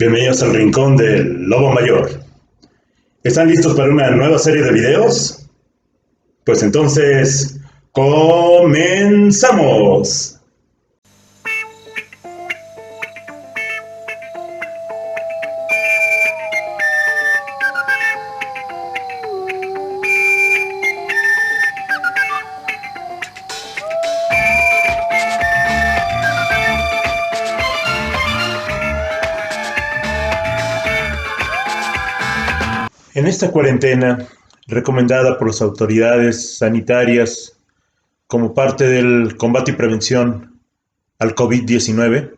Bienvenidos al rincón del Lobo Mayor. ¿Están listos para una nueva serie de videos? Pues entonces, ¡comenzamos! En esta cuarentena, recomendada por las autoridades sanitarias como parte del combate y prevención al COVID-19,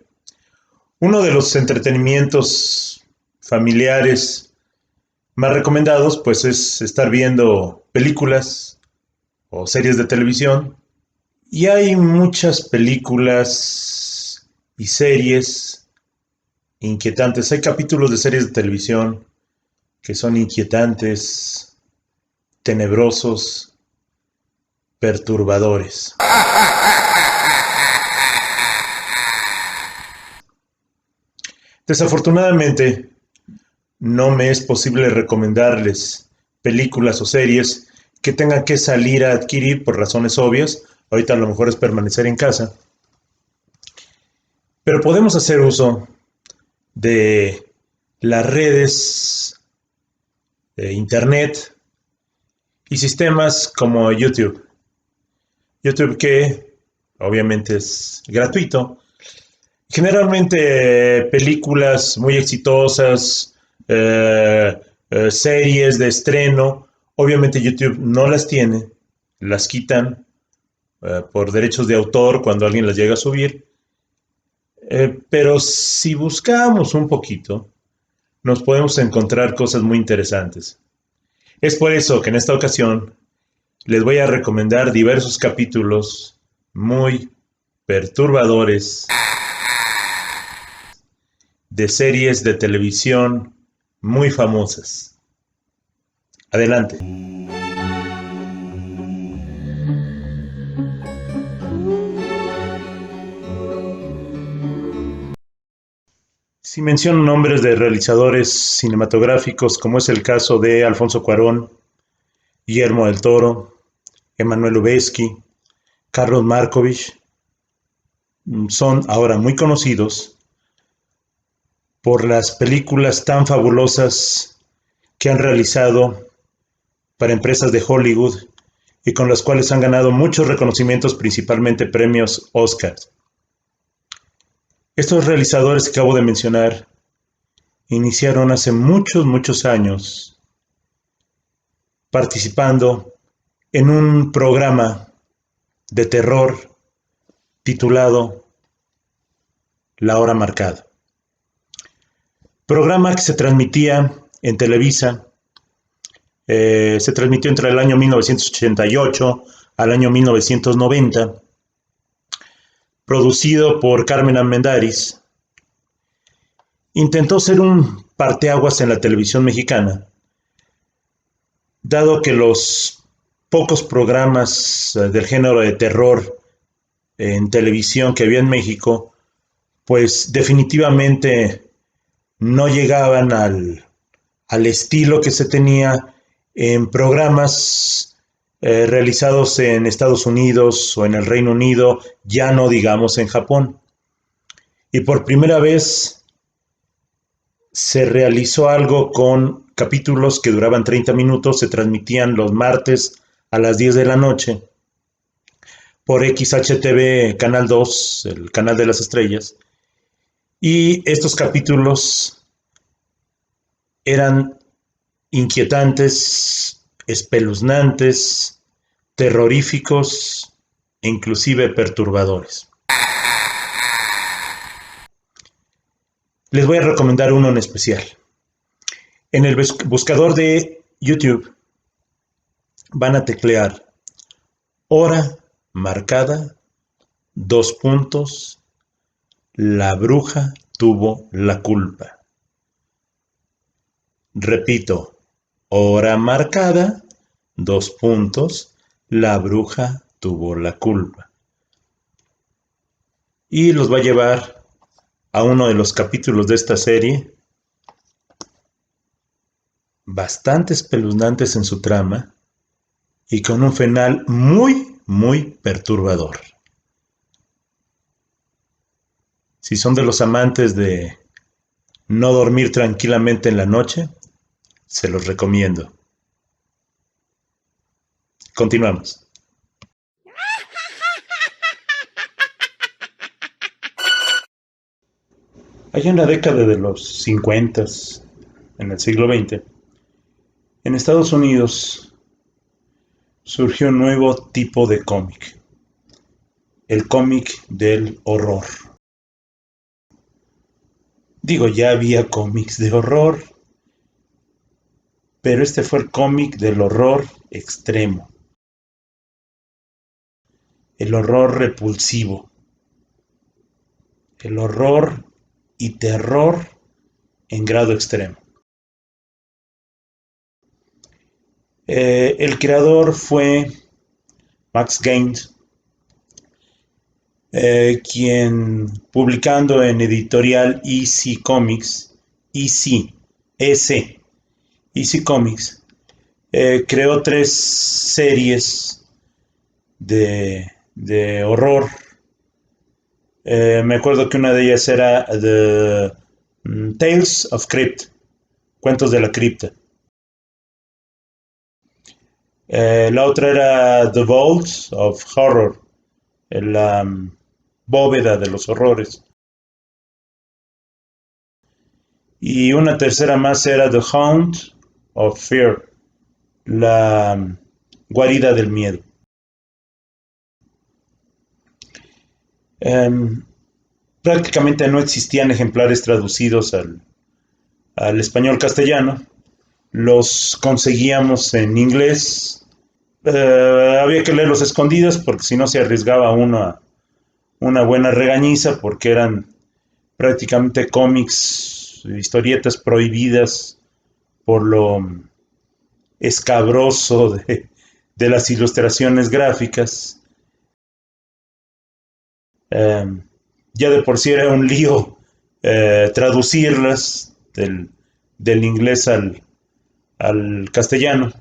uno de los entretenimientos familiares más recomendados pues es estar viendo películas o series de televisión. Y hay muchas películas y series inquietantes. Hay capítulos de series de televisión que son inquietantes, tenebrosos, perturbadores. Desafortunadamente, no me es posible recomendarles películas o series que tengan que salir a adquirir por razones obvias. Ahorita a lo mejor es permanecer en casa. Pero podemos hacer uso de las redes de Internet y sistemas como YouTube. YouTube que obviamente es gratuito. Generalmente películas muy exitosas, series de estreno, obviamente YouTube no las tiene, las quitan por derechos de autor cuando alguien las llega a subir. Pero si buscamos un poquito, nos podemos encontrar cosas muy interesantes. Es por eso que en esta ocasión les voy a recomendar diversos capítulos muy perturbadores de series de televisión muy famosas. Adelante. Si menciono nombres de realizadores cinematográficos, como es el caso de Alfonso Cuarón, Guillermo del Toro, Emmanuel Lubezki, Carlos Markovich, son ahora muy conocidos por las películas tan fabulosas que han realizado para empresas de Hollywood y con las cuales han ganado muchos reconocimientos, principalmente premios Oscar. Estos realizadores que acabo de mencionar iniciaron hace muchos años participando en un programa de terror titulado La Hora Marcada. Programa que se transmitía en Televisa, se transmitió entre el año 1988 al año 1990, producido por Carmen Armendáriz. Intentó ser un parteaguas en la televisión mexicana, dado que los pocos programas del género de terror en televisión que había en México, pues definitivamente no llegaban al estilo que se tenía en programas realizados en Estados Unidos o en el Reino Unido, ya no digamos en Japón. Y por primera vez se realizó algo con capítulos que duraban 30 minutos, se transmitían los martes a las 10 de la noche por XHTV Canal 2, el canal de las estrellas, y estos capítulos eran inquietantes, espeluznantes, terroríficos e inclusive perturbadores. Les voy a recomendar uno en especial. En el buscador de YouTube van a teclear Hora Marcada, La bruja tuvo la culpa. Repito, Hora Marcada, La bruja tuvo la culpa. Y los va a llevar a uno de los capítulos de esta serie bastante espeluznantes en su trama y con un final muy, muy perturbador. Si son de los amantes de no dormir tranquilamente en la noche, se los recomiendo. Continuamos. Allá en la década de los 50, en el siglo XX, en Estados Unidos surgió un nuevo tipo de cómic, el cómic del horror. Digo, ya había cómics de horror, pero este fue el cómic del horror extremo, el horror repulsivo, el horror y terror en grado extremo. El creador fue Max Gaines, quien publicando en editorial EC Comics, EC Comics, creó 3 series de horror. Me acuerdo que una de ellas era The Tales of Crypt, Cuentos de la Cripta. La otra era The Vault of Horror, la bóveda de los horrores. Y una tercera más era The Haunt of Fear, la guarida del miedo. Prácticamente no existían ejemplares traducidos al español castellano. Los conseguíamos en inglés. Había que leerlos escondidas porque si no se arriesgaba uno a una buena regañiza, porque eran prácticamente cómics, historietas prohibidas por lo escabroso de las ilustraciones gráficas. Ya de por sí era un lío traducirlas del inglés al castellano.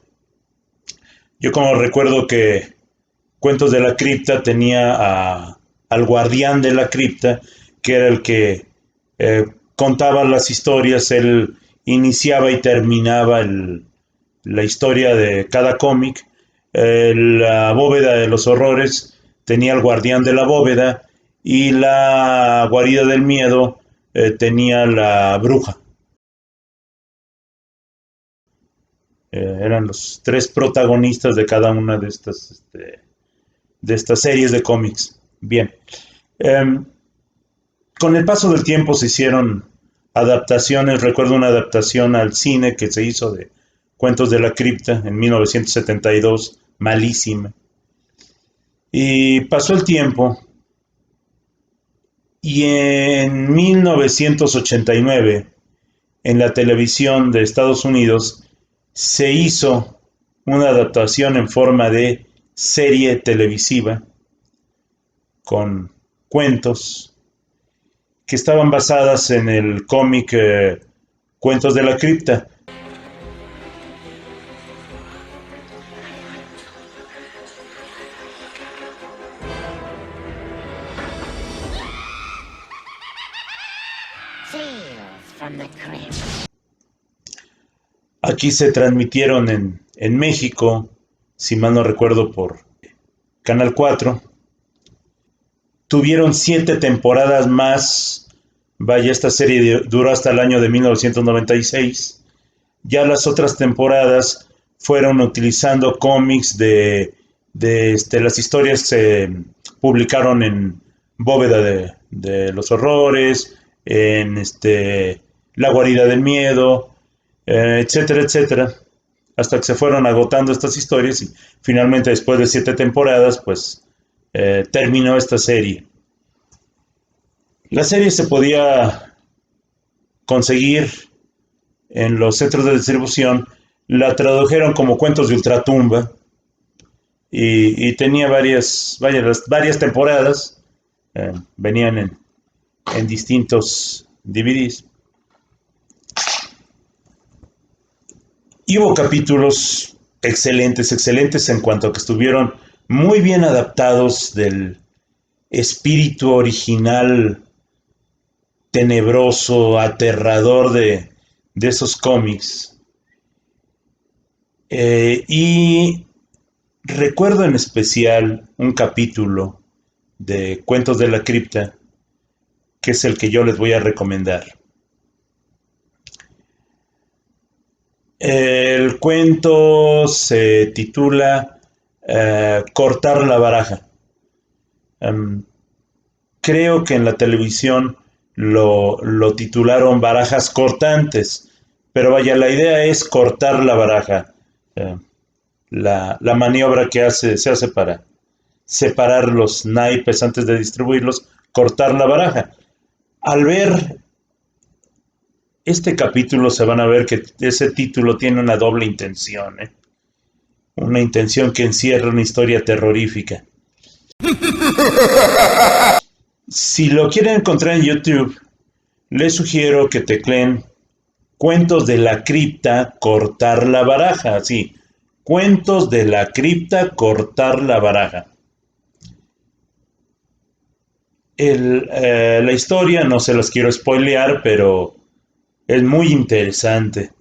Yo como recuerdo que Cuentos de la Cripta tenía al guardián de la cripta, que era el que contaba las historias. Él iniciaba y terminaba la historia de cada cómic. La bóveda de los horrores tenía al guardián de la bóveda y la guarida del miedo tenía la bruja. Eran los 3 protagonistas de cada una de estas series de cómics. Bien. Con el paso del tiempo se hicieron adaptaciones. Recuerdo una adaptación al cine que se hizo de Cuentos de la Cripta en 1972, malísima. Y pasó el tiempo y en 1989, en la televisión de Estados Unidos, se hizo una adaptación en forma de serie televisiva con cuentos que estaban basadas en el cómic Cuentos de la Cripta. Aquí se transmitieron en México, si mal no recuerdo, por Canal 4. Tuvieron 7 temporadas más. Vaya, esta serie duró hasta el año de 1996. Ya las otras temporadas fueron utilizando cómics de las historias se publicaron en Bóveda de los Horrores, en La Guarida del Miedo, etcétera, etcétera, hasta que se fueron agotando estas historias y finalmente después de 7 temporadas, pues terminó esta serie. La serie se podía conseguir en los centros de distribución. La tradujeron como Cuentos de Ultratumba y tenía varias temporadas. Venían en distintos DVDs. Y hubo capítulos excelentes, excelentes en cuanto a que estuvieron muy bien adaptados del espíritu original, tenebroso, aterrador de esos cómics. Y recuerdo en especial un capítulo de Cuentos de la Cripta, que es el que yo les voy a recomendar. El cuento se titula Cortar la baraja. Creo que en la televisión lo titularon barajas cortantes, pero vaya, la idea es cortar la baraja. Eh, la maniobra que se hace para separar los naipes antes de distribuirlos, cortar la baraja. Al ver este capítulo se van a ver que ese título tiene una doble intención, ¿eh? Una intención que encierra una historia terrorífica. Si lo quieren encontrar en YouTube, les sugiero que tecleen Cuentos de la Cripta, cortar la baraja, sí, Cuentos de la Cripta, cortar la baraja. La historia no se las quiero spoilear, pero es muy interesante.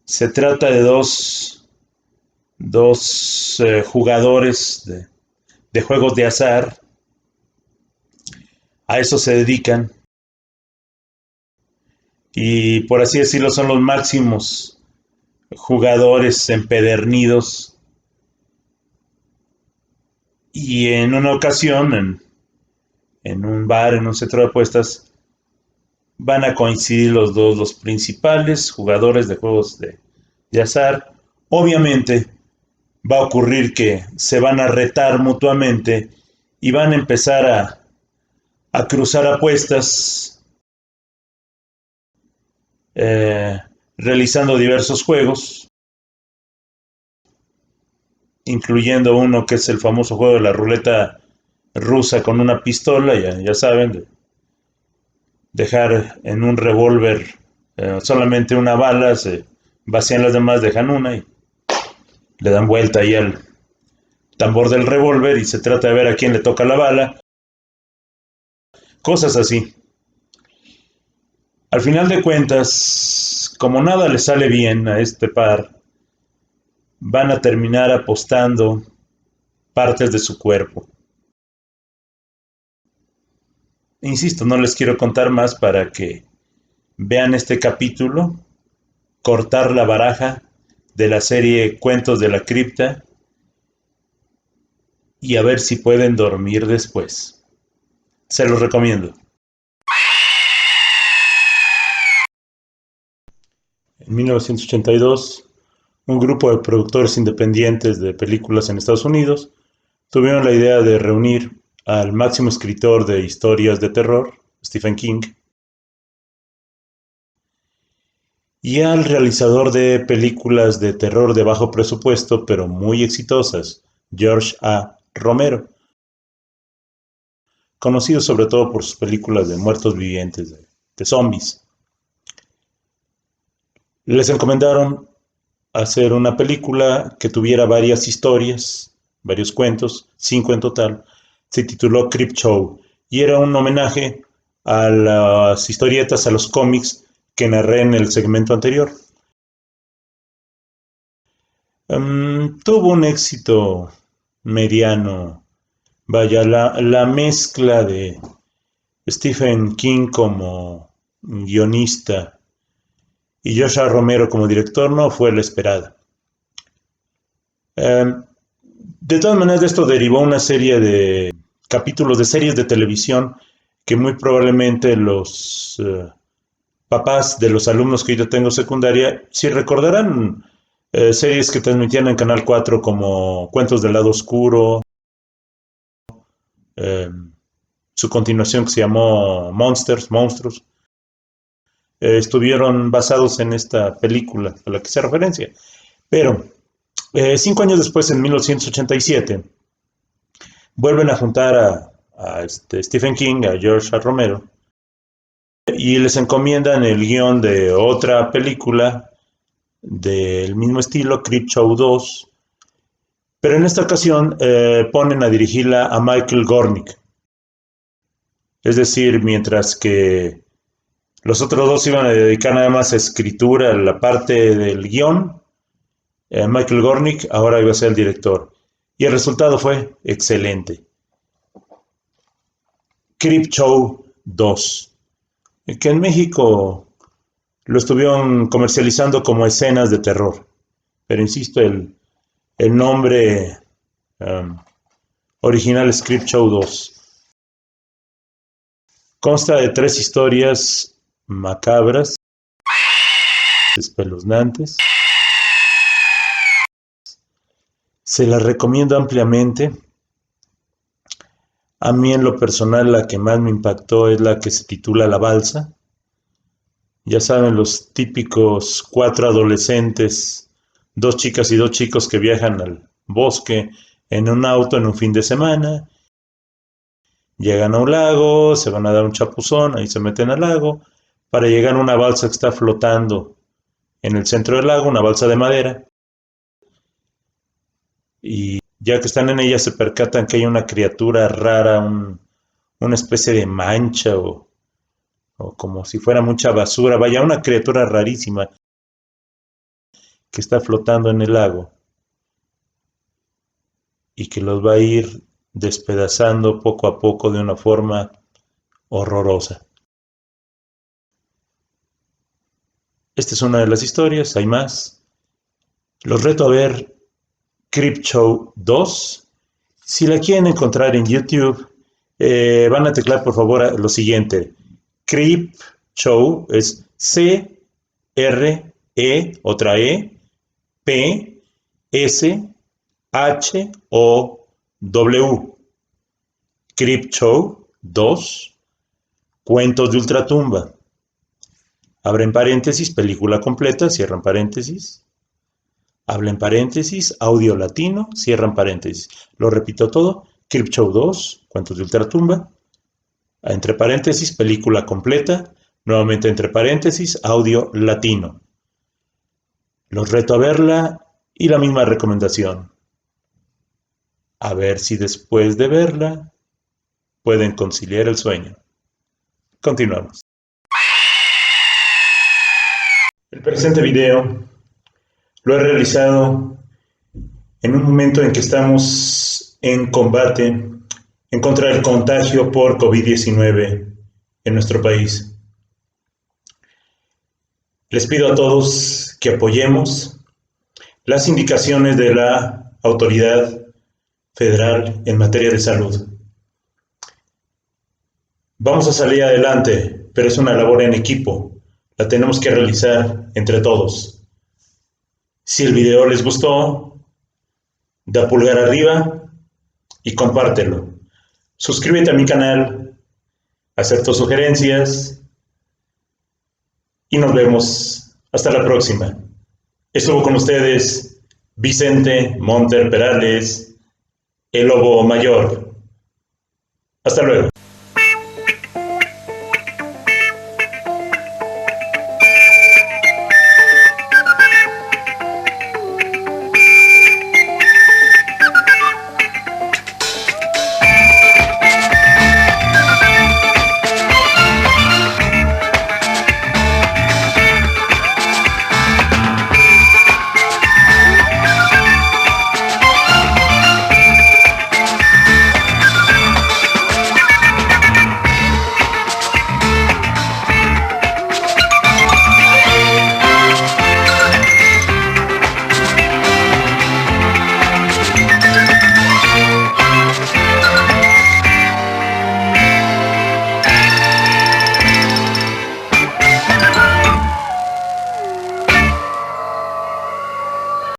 Se trata de dos jugadores de juegos de azar. A eso se dedican. Y por así decirlo, son los máximos jugadores empedernidos. Y en una ocasión, en un bar, en un centro de apuestas, van a coincidir los principales jugadores de juegos de azar. Obviamente va a ocurrir que se van a retar mutuamente y van a empezar a cruzar apuestas, realizando diversos juegos, incluyendo uno que es el famoso juego de la ruleta rusa con una pistola, ya saben, de dejar en un revólver solamente una bala, se vacían las demás, dejan una y le dan vuelta ahí al tambor del revólver y se trata de ver a quién le toca la bala, cosas así. Al final de cuentas, como nada le sale bien a este par, van a terminar apostando partes de su cuerpo. Insisto, no les quiero contar más para que vean este capítulo, cortar la baraja de la serie Cuentos de la Cripta, y a ver si pueden dormir después. Se los recomiendo. En 1982, un grupo de productores independientes de películas en Estados Unidos tuvieron la idea de reunir al máximo escritor de historias de terror, Stephen King, y al realizador de películas de terror de bajo presupuesto, pero muy exitosas, George A. Romero, conocido sobre todo por sus películas de muertos vivientes, de zombies. Les encomendaron hacer una película que tuviera varias historias, varios cuentos, 5 en total. Se tituló Creepshow y era un homenaje a las historietas, a los cómics que narré en el segmento anterior. Tuvo un éxito mediano. Vaya, la mezcla de Stephen King como guionista y Joshua Romero como director no fue la esperada. De todas maneras, de esto derivó una serie de capítulos de series de televisión que muy probablemente los papás de los alumnos que yo tengo secundaria, si recordarán series que transmitían en Canal 4 como Cuentos del Lado Oscuro, eh, su continuación que se llamó Monstruos, estuvieron basados en esta película a la que se referencia. Pero 5 años después, en 1987, vuelven a juntar a Stephen King, a George A. Romero, y les encomiendan el guión de otra película del mismo estilo, Creepshow 2, pero en esta ocasión ponen a dirigirla a Michael Gornick. Es decir, mientras que los otros dos iban a dedicar nada más a escritura, la parte del guión, Michael Gornick ahora iba a ser el director. Y el resultado fue excelente. Creepshow 2, que en México lo estuvieron comercializando como escenas de terror. Pero insisto, el nombre original es Creepshow 2. Consta de 3 historias macabras, espeluznantes. Se las recomiendo ampliamente. A mí en lo personal la que más me impactó es la que se titula La Balsa. Ya saben, los típicos 4 adolescentes, 2 chicas y 2 chicos que viajan al bosque en un auto en un fin de semana. Llegan a un lago, se van a dar un chapuzón, ahí se meten al lago, para llegar a una balsa que está flotando en el centro del lago, una balsa de madera. Y ya que están en ella se percatan que hay una criatura rara, una especie de mancha o como si fuera mucha basura, vaya, una criatura rarísima que está flotando en el lago y que los va a ir despedazando poco a poco de una forma horrorosa. Esta es una de las historias, hay más. Los reto a ver Creepshow 2. Si la quieren encontrar en YouTube, van a teclar por favor lo siguiente. Creepshow es C-R-E, otra E, P-S-H-O-W. Creepshow 2, Cuentos de Ultratumba. Abren paréntesis, película completa, cierran paréntesis. Hablen paréntesis, audio latino, cierran paréntesis. Lo repito todo, Creepshow 2, Cuentos de Ultratumba, entre paréntesis, película completa, nuevamente entre paréntesis, audio latino. Los reto a verla y la misma recomendación. A ver si después de verla pueden conciliar el sueño. Continuamos. El presente video lo he realizado en un momento en que estamos en combate en contra del contagio por COVID-19 en nuestro país. Les pido a todos que apoyemos las indicaciones de la autoridad federal en materia de salud. Vamos a salir adelante, pero es una labor en equipo. La tenemos que realizar entre todos. Si el video les gustó, da pulgar arriba y compártelo. Suscríbete a mi canal, acepto sugerencias y nos vemos. Hasta la próxima. Estuvo con ustedes Vicente Monter Perales, el Lobo Mayor. Hasta luego.